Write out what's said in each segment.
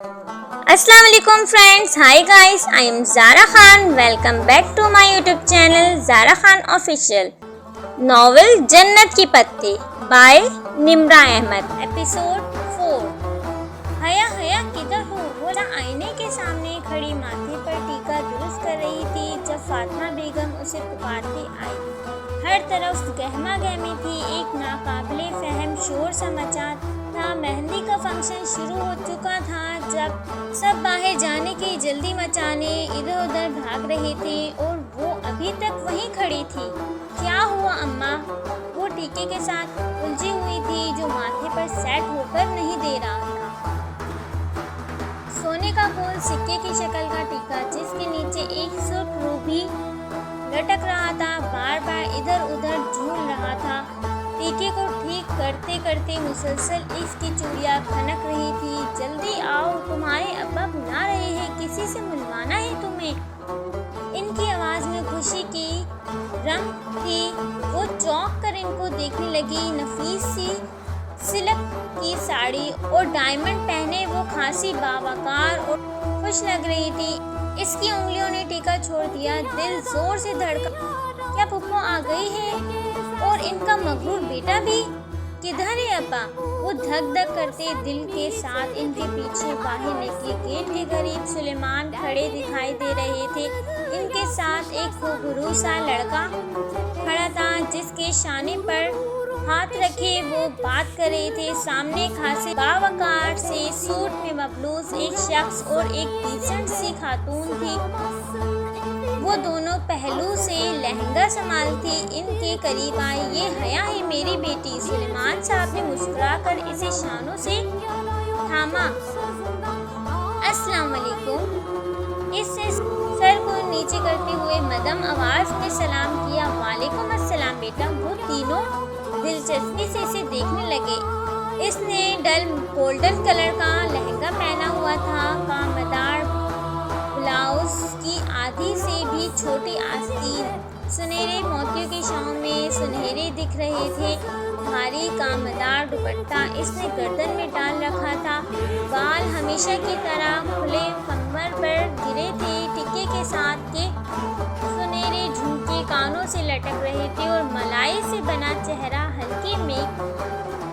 अस्सलाम वालेकुम friends, hi guys, I am Zara Khan. Welcome back to my YouTube channel Zara Khan official. Novel जन्नत की पत्ती बाय निम्रा अहमद, एपिसोड 4। हया हया किधर हो? बोला आईने के सामने खड़ी माथे पर टीका दुरुस्त कर रही थी जब फातिमा बेगम उसे पुकारती आई। हर तरफ गहमा गहमी थी, एक नाकाबिले फहम शोर सा मचा था। मेहंदी का फंक्शन शुरू हो चुका था जब सब बाहर जाने की जल्दी मचाने इधर उधर भाग रहे थे और वो अभी तक वहीं खड़ी थी। क्या हुआ अम्मा? वो टीके के साथ उलझी हुई थी जो माथे पर सेट होकर नहीं दे रहा था। सोने का गोल सिक्के की शक्ल का टीका जिसके नीचे एक सुर्ख रूबी लटक रहा था, बार बार इधर उधर झूल रहा था। टीके को ठीक करते करते मुसलसल इसकी चूड़ियाँ खनक रही थी। जल्दी आओ, तुम्हारे अब्बा बुला रहे हैं, किसी से मिलवाना है तुम्हें। इनकी आवाज़ में खुशी की रंग थी। वो चौंक कर इनको देखने लगी। नफीस सी सिल्क की साड़ी और डायमंड पहने वो खासी बावकार और खुश लग रही थी। इसकी उंगलियों ने टीका छोड़ दिया। दिल जोर से धड़का। क्या पुप्पो आ गई है? और इनका मगरूर बेटा भी? किधर है अब्बा? वो धक धक करते दिल के साथ इनके पीछे बाहर निकले। गेट के करीब सुलेमान खड़े दिखाई दे रहे थे। इनके साथ एक खूबरू सा लड़का खड़ा था जिसके शाने पर हाथ रखे वो बात कर रहे थे। सामने खासे बावकार से सूट में मबलूस एक शख्स और एक डिसेंट सी खातून थी। वो दोनों पहलू से लहंगा संभालती इनके करीब आई। ये हया है मेरी बेटी। सुलेमान साहब ने मुस्कुराकर इसे शानों से थामा। अस्सलाम वालेकुम। इससे सर को नीचे करते हुए मदम आवाज में सलाम किया। वालेकुम अस्सलाम बेटा। वो तीनों दिलचस्पी से इसे देखने लगे। इसने डल गोल्डन कलर का लहंगा पहना हुआ था। कामदार ब्लाउज की आधी से भी छोटी आस्तीन सुनहरे मोतियों की छांव में सुनहरे दिख रहे थे। भारी कामदार दुपट्टा इसने गर्दन में डाल रखा था। बाल हमेशा की तरह खुले कमर पर गिरे थे। टिक्के के साथ के सुनहरे झुमके कानों से लटक रहे थे और मलाई से बना चेहरा हल्के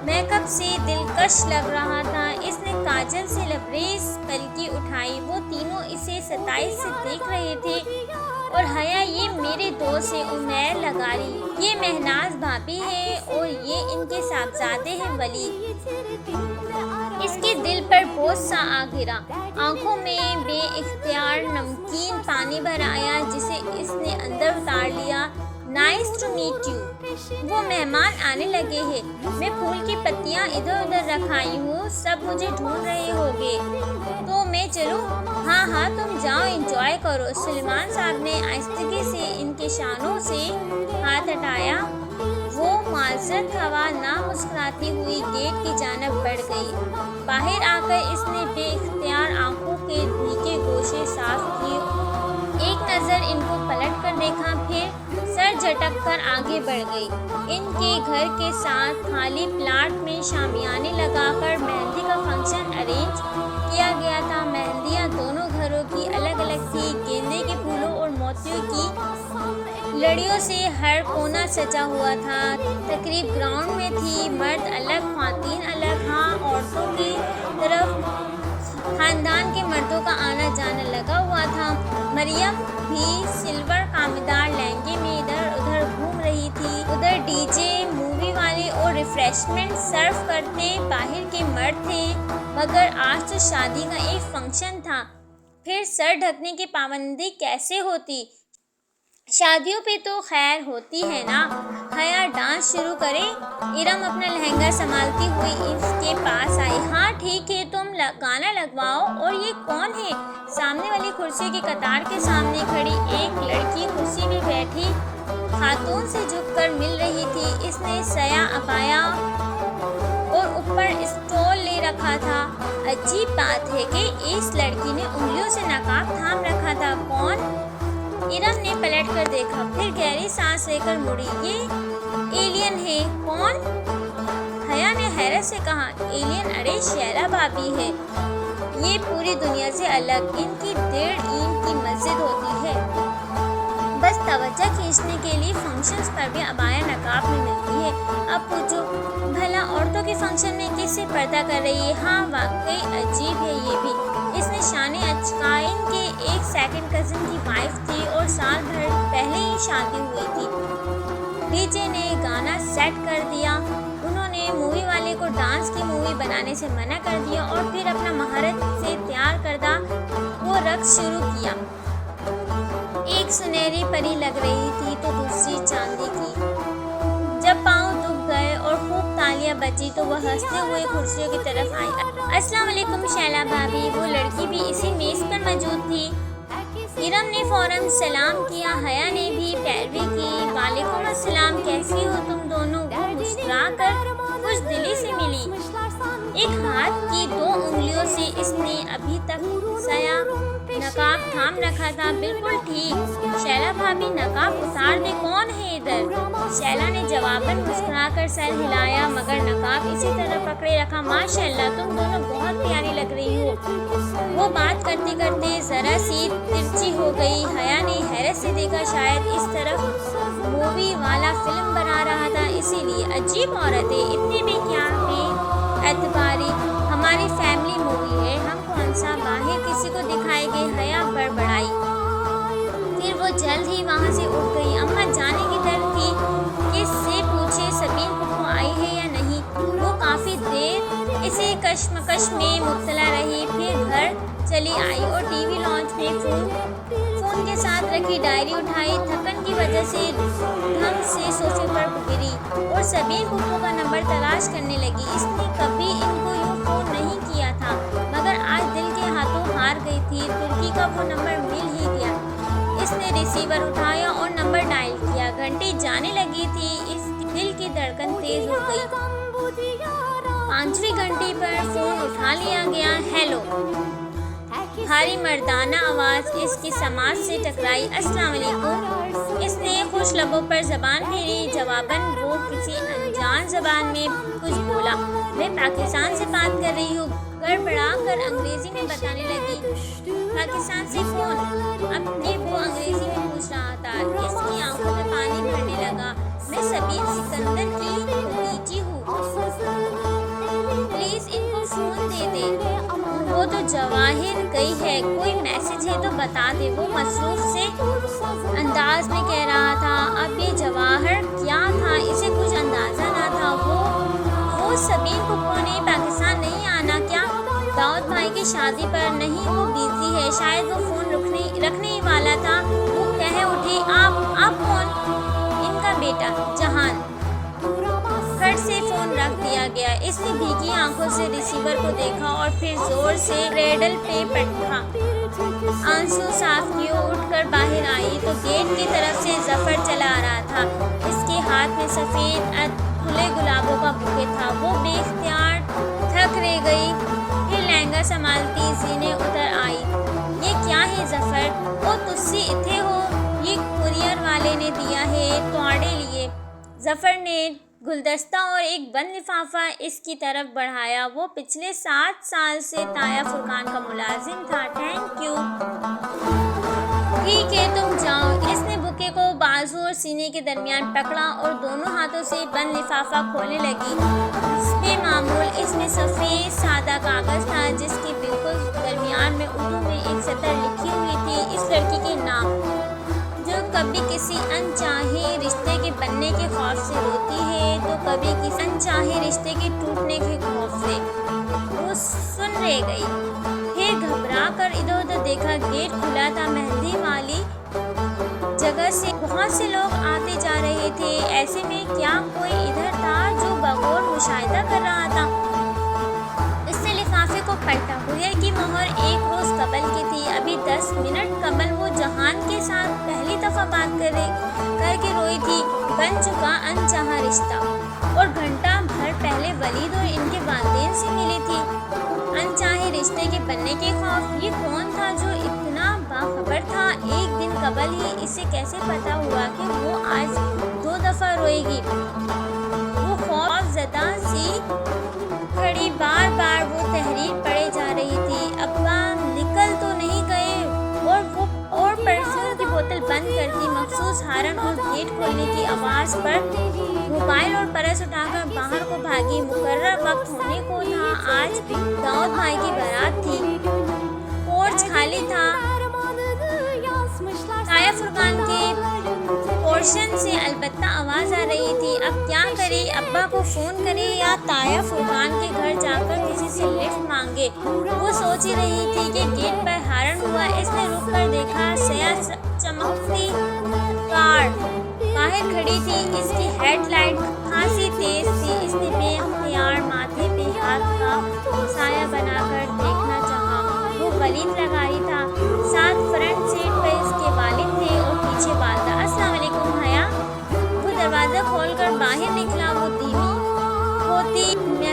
मेकअप से दिलकश लग रहा था। इसने काजल से लबरेज पलकी उठाई। वो तीनों इसे 27 से देख रहे थे। और हया, ये मेरे दोस्त से उमैर लगारी, ये महनाज भाभी है और ये इनके साहबजादे हैं वली। इसके दिल पर बोझ सा आ गिरा। आंखों में बेइख्तियार नमकीन पानी भर आया जिसे इसने अंदर उतार लिया। Nice to meet you. वो मेहमान आने लगे हैं। मैं फूल की पत्तियाँ इधर उधर रखाई हूँ। सब मुझे ढूंढ रहे होंगे। तो मैं चलूँ? हाँ हाँ, तुम जाओ, एंजॉय करो। सुलेमान साहब ने आहिस्तगी से इनके शानों से हाथ हटाया। वो माजरत हवा ना मुस्कुराती हुई गेट की जानब बढ़ गई। बाहर आकर इसने बेइख्तियार आंखों के नीचे गोशे साफ किए। एक नज़र इनको पलट कर देखा, फिर सर झटक कर आगे बढ़ गई। इनके घर के साथ खाली प्लाट में शामियाने लगाकर मेहंदी का फंक्शन अरेंज किया गया था। मेहंदियाँ दोनों घरों की अलग अलग थी। गेंदे के फूलों और मोतियों की लड़ियों से हर कोना सजा हुआ था। तकरीब ग्राउंड में थी। मर्द अलग, ख्वातीन अलग। हाँ, औरतों की तरफ खानदान के मर्दों का आना जाना लगा हुआ था। मरियम भी सिल्वर कामदार लहंगे में इधर उधर घूम रही थी। उधर डीजे, मूवी वाले और रिफ्रेशमेंट सर्व करते बाहर के मर्द थे। मगर आज तो शादी का एक फंक्शन था, फिर सर ढकने की पाबंदी कैसे होती? शादियों पे तो खैर होती है ना। हया, डांस शुरू करे? इरम अपना लहंगा संभालती हुई इसके पास आई। हाँ ठीक है, तुम गाना लगवाओ। और ये कौन है? सामने वाली कुर्सी की कतार के सामने खड़ी एक लड़की कुर्सी में बैठी खातून से झुककर मिल रही थी। इसने सया अबाया और ऊपर स्टोल ले रखा था। अजीब बात है कि इस लड़की ने उंगलियों से नकाब थाम रखा था। कौन? इरम ने पलट कर देखा, फिर गहरी सांस लेकर मुड़ी। ये एलियन है। कौन? हया ने हैरत से कहा। एलियन? अरे शैला भाभी है। ये पूरी दुनिया से अलग, इनकी 1.5 ईंट की मस्जिद होती है। बस तवज्जो खींचने के लिए फंक्शंस पर भी अबाया नकाब में मिलती है। अब पूछो भला औरतों के फंक्शन में किससे पर्दा कर रही है? हाँ, वाकई अजीब है ये भी। इसमें शान अचकाइन के एक सेकंड कज़न की वाइफ थी और साल भर पहले ही शादी हुई थी। डीजे ने गाना सेट कर दिया, उन्होंने मूवी वाले को डांस की मूवी बनाने से मना कर दिया और फिर अपना महारत से तैयार करदा वो रक्स शुरू किया। एक सुनहरी परी लग रही थी तो दूसरी चांदी की। जब पाँव दुख गए और खूब तालियां बजी तो वह हंसते हुए कुर्सियों की तरफ आई। अस्सलाम वालेकुम शैला भाभी। वो लड़की भी इसी मेज पर मौजूद थी। इरम ने फौरन सलाम किया, हया ने भी पैरवी की। वालेकुम अस्सलाम, कैसी हो तुम दोनों? वो मुस्कुराकर कुछ दिली से मिली। एक हाथ की 2 उंगलियों से इसने अभी तक सया नकाब थाम रखा था। बिल्कुल ठीक शैला भाभी, नकाब उतार दे, कौन है इधर? शैला ने जवाबन मुस्कुराकर सर हिलाया मगर नकाब इसी तरह पकड़े रखा। माशाअल्लाह, तुम दोनों बहुत प्यारी लग रही हो। वो बात करते करते जरा सी तिरछी हो गई। हया ने हैरत से देखा, शायद इस तरफ मूवी वाला फिल्म बना रहा था इसीलिए। अजीब औरत है, इतने भी क्या है एतबारी, हमारी फैमिली मूवी है, हम कौन सा बाहर किसी को दिखाएंगे? हया बड़बड़ाई। फिर वो जल्द ही वहाँ से उठ गई। अम्मा जाने की डर थी कि से पूछे सबीन पुप्पो आई है या नहीं। वो काफ़ी देर इसी कश्मकश में मुब्तला रही, फिर घर चली आई और टीवी लॉन्च में फ़ोन के साथ रखी डायरी उठाई। थकन की वजह से धम से सोफे पर गिरी और सबीन पुप्पो का नंबर तलाश करने लगी। इसने कभी इनको यूँ फ़ोन नहीं किया था मगर आज दिल के हाथों हार गई थी। तुर्की का वो नंबर मिल ही गया। इसने रिसीवर उठाया और नंबर डायल किया। घंटी जाने लगी थी, इस दिल की धड़कन तेज हो गई। 5वीं घंटी पर फ़ोन उठा लिया गया। हेलो। भारी मर्दाना आवाज़ इसकी समाज से टकराई। अस्सलाम वालेकुम। इसने खुश लबों पर ज़बान फेरी। जवाबन वो किसी अनजान ज़बान में कुछ बोला। मैं पाकिस्तान से बात कर रही हूँ, गड़बड़ा कर अंग्रेज़ी में बताने लगी। पाकिस्तान से फ़ोन? अब ये वो अंग्रेज़ी में पूछ रहा था। इसकी आंखों में पानी भरने लगा। मैं सबीन सिकंदर की भतीजी हूँ, प्लीज़ इनको फ़ोन दे दे। वो तो जवाहिर गई है, कोई मैसेज है तो बता दे, वो मसरूफ़ से अंदाज में कह रहा था। अब ये जवाहर क्या था, इसे कुछ अंदाज़ा ना था। वो सबीन पुप्पो ने पाकिस्तान नहीं आना क्या? दाऊद भाई की शादी पर? नहीं, वो बिज़ी है, शायद वो फ़ोन रखने ही वाला था। वो कह उठी, आप कौन? इनका बेटा जहान। फट से फ़ोन रख दिया गया। इसने भीगी आंखों से रिसीवर को देखा और फिर ज़ोर से रेडल पे पटका। आंसू साफ किए उठकर बाहर आई तो गेट की तरफ से जफ़र चला आ रहा था। इसके हाथ में सफ़ेद खुले गुलाबों का बुके था। वो बेख्तियार थक रह गई, फिर लहंगा संभालती सीने उतर आई। ये क्या है जफ़र? वो तुस्सी इथे हो, ये कुरियर वाले ने दिया है, तोड़े लिए। जफ़र ने गुलदस्ता और एक बंद लिफाफा इसकी तरफ बढ़ाया। वो पिछले 7 साल से ताया फुरकान का मुलाजिम था। Thank you. ठीक है, तुम जाओ। इसने बुके को बाजू और सीने के दरमियान पकड़ा और दोनों हाथों से बंद लिफाफा खोलने लगी। बेमामूल इसमें सफ़ेद सादा कागज़ था जिसके बिल्कुल दरमियान में उर्दू में एक सतर लिखी हुई थी, इस लड़की के नाम, जो कभी किसी अनचाहे रिश्ते के बनने के खौफ से रोती है तो कभी किसी अनचाहे रिश्ते के टूटने के खौफ से। वो सुन रह गई, फिर घबरा कर इधर उधर देखा। गेट खुला था। मेहंदी वाली जगह से बहुत से लोग आते जा रहे थे। ऐसे में क्या कोई इधर था जो बगौर मुशाहिदा कर रहा था? इसने लिफाफे को पलटा। कुरियर की मोहर 1 रोज़ कबल की थी। अभी 10 मिनट कबल वो जहान के साथ पहली दफ़ा बात करके रोई थी। बन चुका अनचाहा रिश्ता। और घंटा भर पहले वलीद और इनके वालिदैन से मिली थी। अनचाहे रिश्ते के बनने के खौफ। ये कौन था जो इतना बाखबर था? एक दिन कबल ही इसे कैसे पता हुआ कि वो आज 2 दफ़ा रोएगी? वो खौफज़दा सी खड़ी बार बार वो तहरीर पढ़े जा रही थी। अब दरख्वास्त पर मोबाइल और पर्स उठाकर बाहर को भागी। मुकर्रर वक्त होने को था। आज दाऊद भाई की बारात थी। पोर्च खाली था। ताया फुरकान के पोर्शन से अलबत्ता आवाज़ आ रही थी। अब क्या करे, अब्बा को फ़ोन करे या ताया फुरकान के घर जाकर किसी से लिफ्ट मांगे। वो सोच ही रही थी कि गेट पर हॉर्न हुआ। इसने रुक कर देखा। सया चमकती कार बाहर खड़ी थी। इसकी हेडलाइट खासी तेज थी। इसने बेख्तियार माथे पे हाथ का साया बनाकर देखना चाहा। वो वलीद लगाई था। साथ फ्रंट सीट पर इसके वालिद थे और पीछे वालदा। अस्सलाम वालेकुम हया। वो दरवाज़ा खोलकर बाहर निकला। वो धीमी होती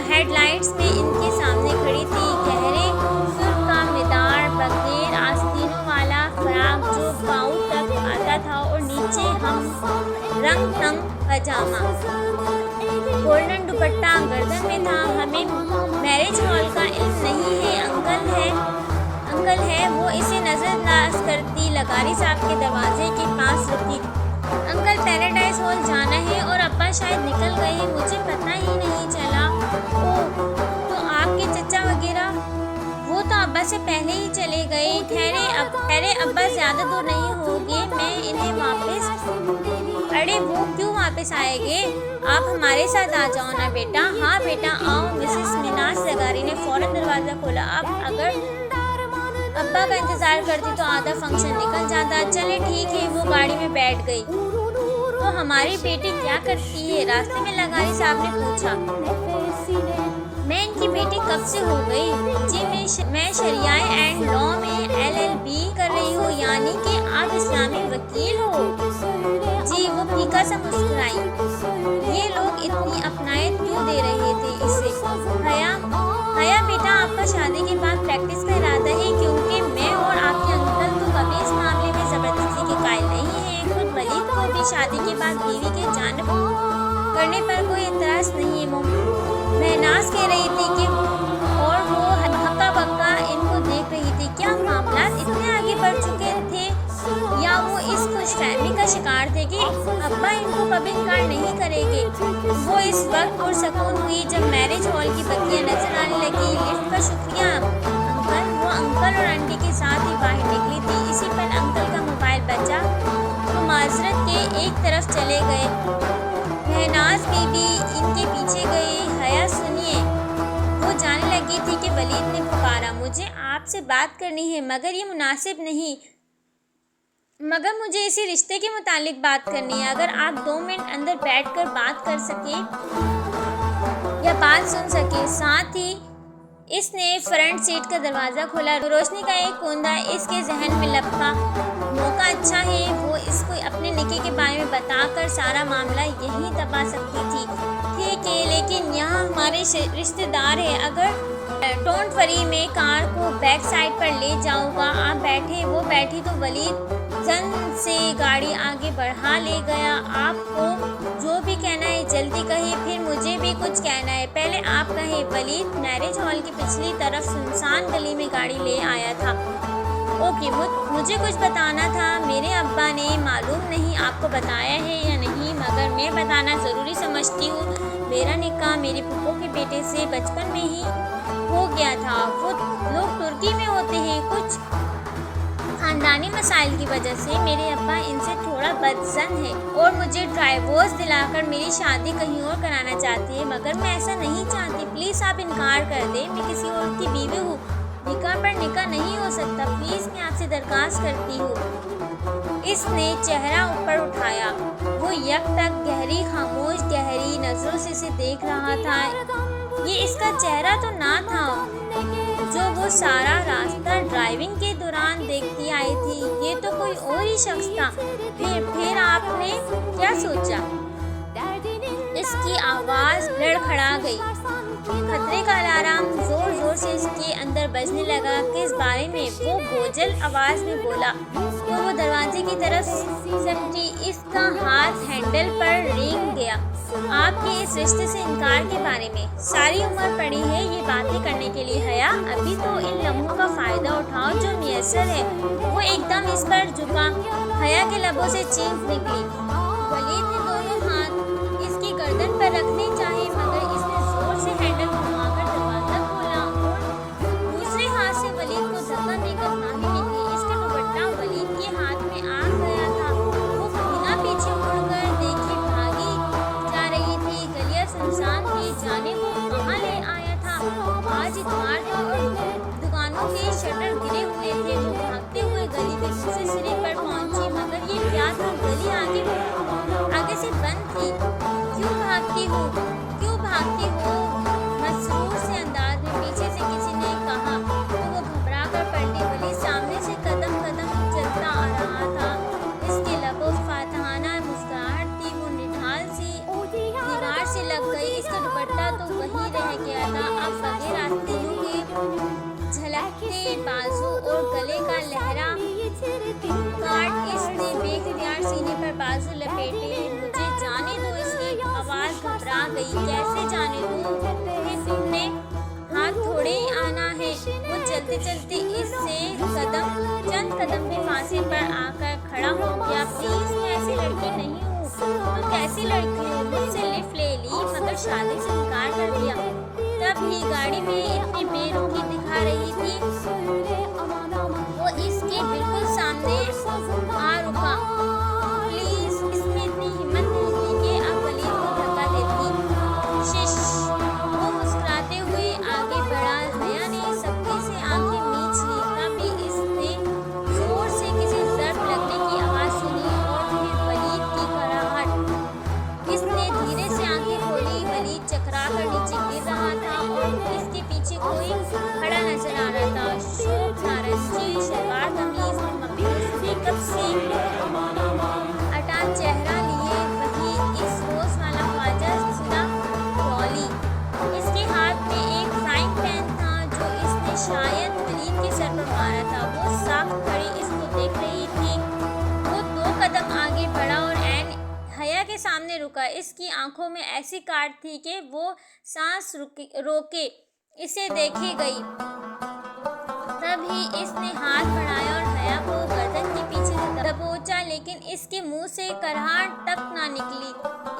हेडलाइट्स में इनके सामने खड़ी थी। गहरे सुर्ख का मिदार, बगैर आस्तीनों वाला फ्राक जो पाँव तक आता था और नीचे हम रंग तंग पजामा, गोल्डन दुपट्टा गर्दन में था। हमें मैरिज हॉल का इल्म नहीं है। अंकल है। वो इसे नज़रअंदाज करती लगारी साहब के दरवाजे के पास रुकी। अंकल, पैराडाइज हॉल जाना है और अब्बा शायद निकल गए हैं, मुझे पता ही नहीं चला। ओह, तो आपके चचा वगैरह? वो तो अब्बा से पहले ही चले गए। ठहरे अब्बा ज़्यादा दूर नहीं होंगे, मैं इन्हें वापस। अरे वो क्यों वापस आएंगे? आप हमारे साथ आ जाओ ना बेटा। हाँ बेटा आओ। मिसेस मिनाज लगारी ने फ़ौरन दरवाज़ा खोला। अब अगर अब्बा का इंतज़ार करती तो आधा फंक्शन निकल जाता। चले ठीक है। वो गाड़ी में बैठ गई। तो हमारी बेटी क्या करती है? रास्ते में लगारी साहब ने पूछा। मैं इनकी बेटी कब से हो गई? जी मैं शरिया एंड लॉ में LLB कर रही हूँ। यानी कि आप इस्लामी वकील हो? जी। वो फीका सा मुस्कुराई। ये लोग इतनी अपनायत क्यों दे रहे थे इसे? हया बेटा, आपका शादी के बाद प्रैक्टिस का इरादा है? क्योंकि मैं और आपके अंकल तो कभी इस मामले में ज़बरदस्ती के कायल नहीं हैं। खुद वलीद को भी शादी के बाद बीवी के जानिब करने पर कोई एतराज़ नहीं है। महनाज कह रही थी कि और वो हक्का बक्का इनको देख रही थी। क्या मामला इतने आगे बढ़ चुके थे या वो इस खुशफहमी का शिकार थे कि अब्बा इनको कभी इनकार नहीं करेंगे? वो इस वक्त पुरसकून हुई जब मैरिज हॉल की बत्तियां नजर आने लगी। लिफ्ट का शुक्रिया अंकल। वो अंकल और आंटी के साथ ही बाहर निकली थी। इसी पर अंकल का मोबाइल बजा तो माजरत के एक तरफ चले गए। महनाज बीबी इनके पीछे गई। हया सुनिए, वो जाने लगी थी कि वलीद ने पुकारा। मुझे आपसे बात करनी है मगर ये मुनासिब नहीं। मगर मुझे इसी रिश्ते के मुतालिक बात करनी है। अगर आप 2 मिनट अंदर बैठकर बात कर सके या बात सुन सके। साथ ही इसने फ्रंट सीट का दरवाज़ा खोला। रोशनी का एक कूंदा इसके जहन में लपका। मौका अच्छा है। वो इसको अपने निकी के बारे में बताकर सारा मामला यहीं दबा सकती थी। ठीक है, लेकिन यहाँ हमारे रिश्तेदार हैं। अगर डोंट वरी, मैं कार को बैक साइड पर ले जाऊँगा। आप बैठे। वो बैठी तो वलीद जन से गाड़ी आगे बढ़ा ले गया। आपको जो भी कहना है जल्दी कहिए, फिर मुझे भी कुछ कहना है। पहले आप कहें। वलीद मैरिज हॉल की पिछली तरफ सुनसान गली में गाड़ी ले आया था। ओके, मुझे कुछ बताना था। मेरे अब्बा ने मालूम नहीं आपको बताया है या नहीं, मगर मैं बताना ज़रूरी समझती हूँ। मेरा निकाह मेरी फूफो के बेटे से बचपन में ही हो गया था। वो लोग तुर्की में होते हैं। कुछ खानदानी मसाइल की वजह से मेरे अब्बा इनसे थोड़ा बदजन है और मुझे डाइवोर्स दिलाकर मेरी शादी कहीं और कराना चाहती है। मगर मैं ऐसा नहीं चाहती। प्लीज़ आप इनकार कर दें। मैं किसी और की बीवी हूँ। निकाह पर निकाह नहीं हो सकता। प्लीज़ मैं आपसे दरख्वास्त करती हूँ। इसने चेहरा ऊपर उठाया। वो यक तक गहरी खामोश गहरी नज़रों से इसे देख रहा था। ये इसका चेहरा तो ना था जो वो सारा रास्ता ड्राइविंग के दौरान देखती आई थी। ये तो कोई और ही शख्स था। फिर आपने क्या सोचा? इसकी आवाज़ लड़खड़ा गई। खतरे का अलार्म ज़ोर ज़ोर से इसके अंदर बजने लगा। किस बारे में? वो बोझल आवाज़ में बोला। तो वो दरवाजे की तरफ सिमटी। इसका हाथ हैंडल पर रेंग गया। आपके इस रिश्ते से इनकार के बारे में सारी उम्र पड़ी है ये बातें करने के लिए। हया, अभी तो इन लम्हों का फ़ायदा उठाओ जो मुयस्सर है। वो एकदम इस पर झुका। हया के लबों से चीख निकली। वलीद ने दोनों हाथ गर्दन पर रखने चाहे मगर इसने जोर से हैंडल घुमाकर दरवाजा खोला और दूसरे हाथ से वलीद को धक्का देकर बाहर निकली। इसका दुपट्टा वलीद के हाथ में आ गया था। वो बिना पीछे मुड़कर देखे भागी जा रही थी। गलियां सुनसान थी, जाने वो कहाँ ले आया था। आज इतवार था और दुकानों के शटर गिरे हुए थे। वो भागते हुए गली के दूसरे सिरे पर पहुंची मगर ये क्या था, गली आगे से बंद थी। क्यों भागती हो, क्यों भागती हो? मसरूर से अंदाज में पीछे से किसी ने कहा तो वो घबरा कर पलटी। वली सामने से कदम कदम चलता आ रहा था। इसके लबों फातहाना मुस्कुराहट थी। वो निढाल सी दीवार से लग गई। इसका दुपट्टा तो वहीं रह गया था। अब बगैर आस्तीनों के झलकते बाजू और गले का लहरा काट इसने बेख्तियार सीने पर बाजू लपेटे। मुझे जाने दो, इसकी आवाज घबरा गई। कैसे जाने दूं? तुमने हाथ थोड़े ही आना है। वो चलते चलते इससे चंद कदम भी फांसी पर आकर खड़ा हो गया। प्लीज, मैं ऐसी लड़की नहीं हूँ। तुम कैसी लड़की हो? मुझसे लिफ्ट ले ली मगर शादी से इनकार कर दिया। तब ही गाड़ी में इतनी बेरुखी दिखा रही थी। वो इसके बिल्कुल सामने आ रुका। प्लीज, इसमें इतनी हिम्मत नहीं थी कि अब वलीद को धक्का देती। शिश, वो मुस्कुराते हुए आगे बढ़ा। हया ने सबके से आंखें मींच ली। तभी इसने जोर से किसी ज़र्ब लगने की आवाज़ सुनी और फिर वलीद की कराहट। इसने धीरे से आंखें खोली। वलीद चकरा कर नीचे गिर रहा था और इसके पीछे कोई खड़ा नजर आ रहा था। शोक नारंगी शलवार कमीज में मफलूज मेकअप से अटा चेहरा लिए वही इस रोज वाला ख्वाजा सिरा डॉली। इसके हाथ में एक फ्राइंग पैन था जो इसने शायद वलीद के सर पर मारा था। वो साफ खड़ी इसको देख रही थी। वो 2 कदम आगे बढ़ा और ऐन हया के सामने रुका। इसकी आंखों में ऐसी काट थी कि वो सांस रोके इसे देखे गई। तभी इसने हाथ बढ़ाया और हया को गर्दन के पीछे से दबोचा लेकिन इसके मुंह से कराहट तक ना निकली।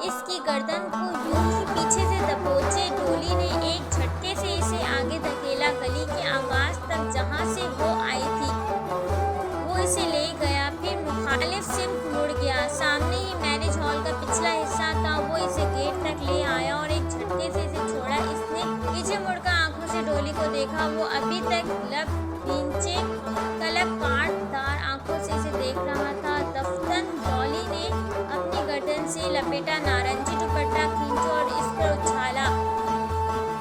इसकी गर्दन को यूं ही पीछे से दबोचे डोली ने एक झटके से इसे आगे धकेला गली के आगाज तक जहां से वो आई थी। वो इसे ले गया, फिर मुखालिफ सिमत मुड़ गया। सामने ही मैरिज हॉल का पिछला हिस्सा था। वो इसे गेट तक ले आया और एक झटके से इसे छोड़ा। इसने पीछे मुड़कर आंखों से डोली को देखा। वो अभी तक लब नीचे कलक काटदार आंखों से इसे देख रहा था। दफ्तन डॉली ने अपनी गर्दन से लपेटा नारंगी दुपट्टा खींचा और इस पर उछाला।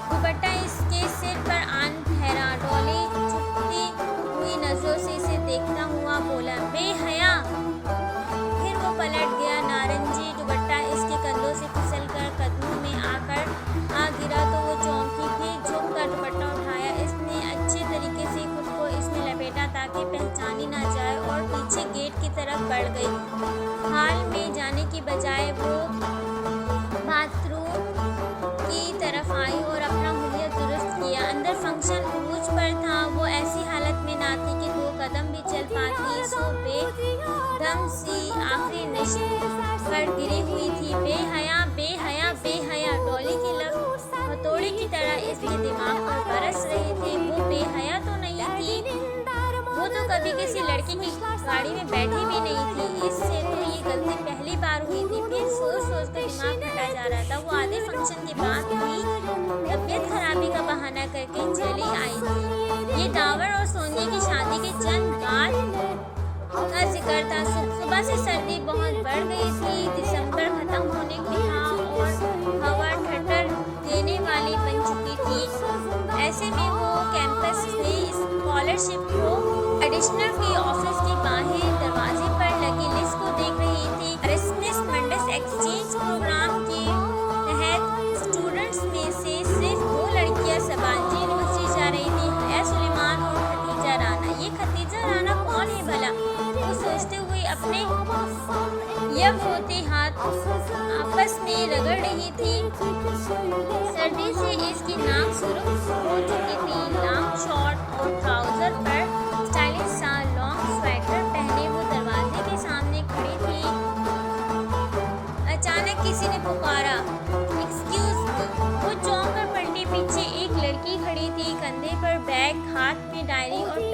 दुपट्टा इसके सिर पर आन ठहरा। डॉली चुपती हुई नजरों से इसे देखता हुआ बोला, बेहया। फिर वो पलट गया। नारंगी दुपट्टा इसके कंधों से फिसलकर कदमों में आ गिरा तो वो चौंकी। फिर झुककर दुपट्टा उठाया। इसने अच्छे तरीके से खुद को इसमें लपेटा ताकि पहचानी ना जाए और पीछे गेट की तरफ बढ़ गई। हाल में जाने की बजाय वो बाथरूम की तरफ आई और अपना हुलिया दुरुस्त किया। अंदर फंक्शन उरूज पर था। वो ऐसी हालत में ना थी कि 2 कदम भी चल पाती। सो बेदम सी आखिरी नशिश पर गिरी हुई थी। बेहया, बेहया, बेहया। डॉली के लफ्ज़ हथौड़े की तरह इसके दिमाग पर बरस रहे थे। वो बेहया तो नहीं थी। वो तो कभी किसी लड़की की गाड़ी में बैठी भी नहीं थी। इससे तो ये गलती पहली बार हुई थी। फिर सोच कर दिमाग फटा जा रहा था। वो आधे फंक्शन के बाद भी तबीयत खराबी का बहाना करके चली आई थी। ये दावर और सोनिया की शादी के चंद बाद का जिक्र था। सुबह से सर्दी बहुत बढ़ गई थी। दिसंबर खत्म होने को था और हवा ठंडर देने वाली बन चुकी थी। ऐसे में वो कैंपस से स्कॉलरशिप को एडिशनल फी ऑफिस के बाहर दरवाजे पर लगी लिस्ट को देख रही थी। एरasmus मंडस एक्सचेंज प्रोग्राम के तहत स्टूडेंट्स में से सिर्फ 2 लड़कियां सबांजी यूनिवर्सिटी जा रही थी, हया सुलेमान और खतीजा राना। ये खतीजा राना कौन है भला? वो सोचते हुए अपने यब होते हाथ आपस में रगड़ रही थी। सर्दी से इसकी नाक सुर्ख हो चुकी थी। लॉन्ग शॉर्ट और ट्राउजर पर स्टाइलिश सा लॉन्ग स्वेटर पहने वो दरवाजे के सामने खड़ी थी। अचानक किसी ने पुकारा,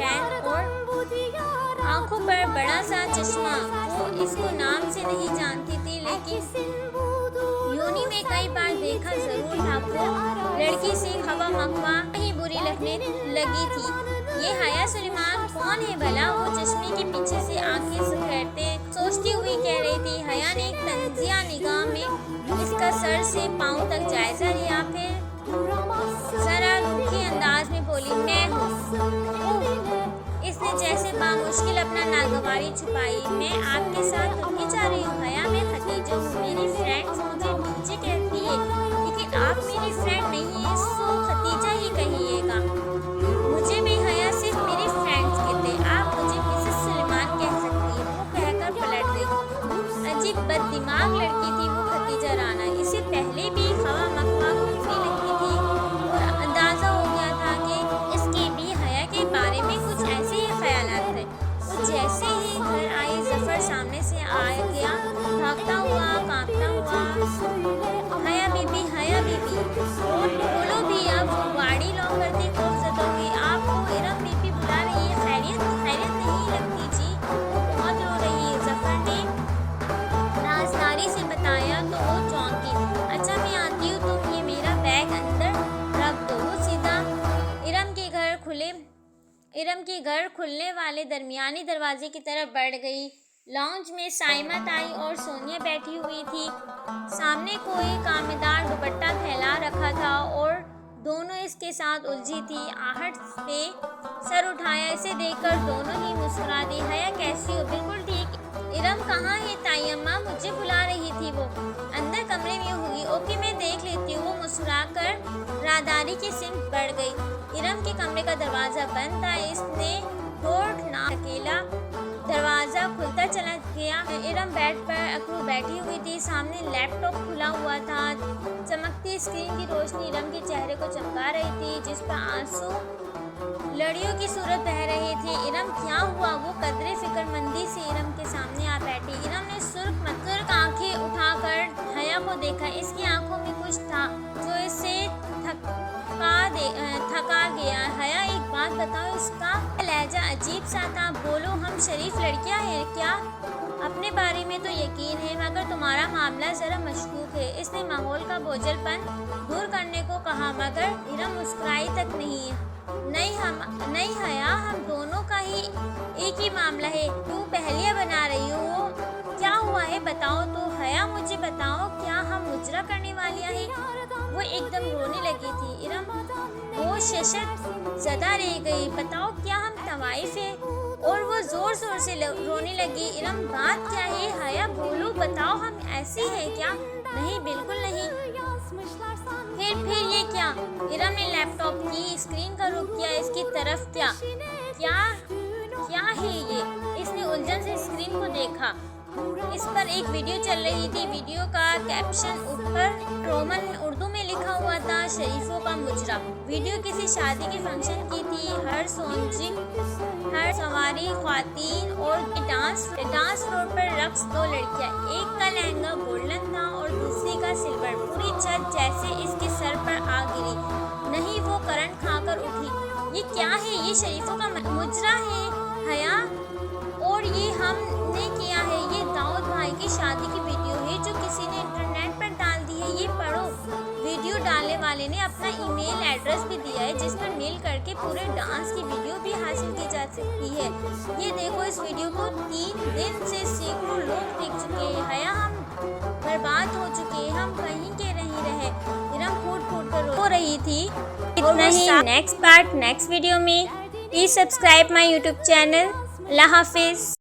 पैन और आंखों पर बड़ा सा चश्मा। वो इसको नाम से नहीं जानती थी, लेकिन योनी में कई बार देखा जरूर था। वो लड़की से हवा मकवा ही बुरी लगने लगी थी। ये हया सुलेमान कौन है भला? वो चश्मे के पीछे से आंखें सुखरते सोचती हुई कह रही थी। हया ने एक तंजिया निगाह में इसका सर से पांव तक जायजा लिया, फिर जरा रूखी अंदाज में बोली, मैं हूँ। इसने जैसे बामुश्किल अपना नागवारी छुपाई। मैं आपके साथ नहीं जा रही हूँ हया, मैं खदीजा हूँ। मेरी फ्रेंड्स मुझे नीचे कहती है, लेकिन आप मेरी फ्रेंड नहीं है, सो खदीजा ही कहिएगा। मुझे भी हया सिर्फ मेरी फ्रेंड्स कहते। आप मुझे मिसेस सुलेमान कह सकती है। वो कहकर पलट गई। अजीब बददिमाग लड़की थी वो खदीजा राना। इससे पहले भी हवा मकवा घूमने लगती थी और अंदाजा हो गया था कि इसके भी हया के बारे में कुछ ऐसे ही ख्यालात थे। तो जैसे ही घर आई, जफर सामने से आ गया, भागता हुआ, कांपता हुआ। हया बीबी, हया बीबी, बोलो भी अब। गाड़ी लॉक करती खौफजदा हुई, आपको इरम बीबी बुला रही है। खैरियत? खैरियत नहीं लगती जी, वो बहुत रो रही है। जफर ने राजदारी से बताया तो वो चौंकी। अच्छा मैं आती हूँ, तुम ये मेरा बैग अंदर रख दो। वो सीधा इरम के घर खुलने वाले दरमियानी दरवाजे की तरफ बढ़ गई। लॉन्ज में साइमा ताई और सोनिया बैठी हुई थी। सामने कोई कामेदार दुपट्टा फैला रखा था और दोनों इसके साथ उलझी थी। आहट पे सर उठाया। इसे देखकर दोनों ही मुस्कुरा दी। हया कैसी हो? बिल्कुल ठीक। इरम कहाँ है? ताई अम्मा मुझे बुला रही थी, वो अंदर कमरे में होगी। ओके मैं देख लेती हूँ। वो मुस्कुराकर राहदारी की सिमत बढ़ गई। इरम के कमरे का दरवाज़ा बंद था। इसने होठ ना अकेला दरवाज़ा खुलता चला गया। इरम बेड पर अकरू बैठी हुई थी। सामने लैपटॉप खुला हुआ था। चमकती स्क्रीन की रोशनी इरम के चेहरे को चमका रही थी, जिस पर आंसू लड़ियों की सूरत बह रही थी। इरम क्या हुआ? वो कदरे फिक्रमंदी से इरम के सामने आ बैठी। इरम ने सुर्ख आंखें उठाकर हया को देखा। इसकी आंखों में कुछ था जो इसे थका गया। हया एक बात बताओ, इसका लहजा अजीब सा था। बोलो, हम शरीफ लड़कियां हैं क्या? अपने बारे में तो यकीन है, मगर तुम्हारा मामला जरा मशकूक है। इसने माहौल का बोझलपन दूर करने को कहा, मगर इरम मुस्कुराई तक नहीं। नहीं हया, हम दोनों का ही एक ही मामला है। तू पहेलियां बना रही हो? क्या हुआ है बताओ तो। हया मुझे बताओ, क्या हम मुजरा करने वालियां हैं? वो एकदम रोने लगी थी। इरम वो शशत ज़दा रह गई। बताओ क्या हम तवाइफ है? और वो जोर जोर से रोने लगी। इरम बात क्या है? हया बोलो, बताओ हम ऐसे हैं क्या? नहीं बिल्कुल नहीं। फिर ये क्या? इरम ने लैपटॉप की स्क्रीन का रुख किया। इसकी तरफ क्या है ये? इसने उलझन से स्क्रीन को देखा। इस पर एक वीडियो चल रही थी। वीडियो का कैप्शन ऊपर रोमन उर्दू में लिखा हुआ था, शरीफों का मुजरा। वीडियो किसी शादी के फंक्शन की थी। हर सवारी ख्वातीन और डांस फ्लोर पर रक्स। दो लड़कियां, एक का लहंगा गोल्डन था और दूसरी का सिल्वर। पूरी छत जैसे इसके सर पर आ गिरी। नहीं, वो करंट खाकर उठी। ये क्या है? ये शरीफों का मुजरा है हया, और ये हमने किया है। ये दाऊद भाई की शादी की वीडियो है जो किसी ने इंटरनेट पर डाल दी है। ये पढ़ो। वीडियो डालने वाले ने अपना ईमेल एड्रेस भी दिया है, जिस पर मेल करके पूरे डांस की वीडियो भी हासिल की जा सकती है। ये देखो, इस वीडियो को 3 दिन से सैकड़ों लोग देख चुके हैं। हया, हम बर्बाद हो चुके हैं, हम कहीं के नहीं रहे। इरम फूट कर रो रही थी। इतना ही। नेक्स्ट पार्ट नेक्स्ट वीडियो में। Please subscribe my YouTube channel. अल्लाह हाफिज़।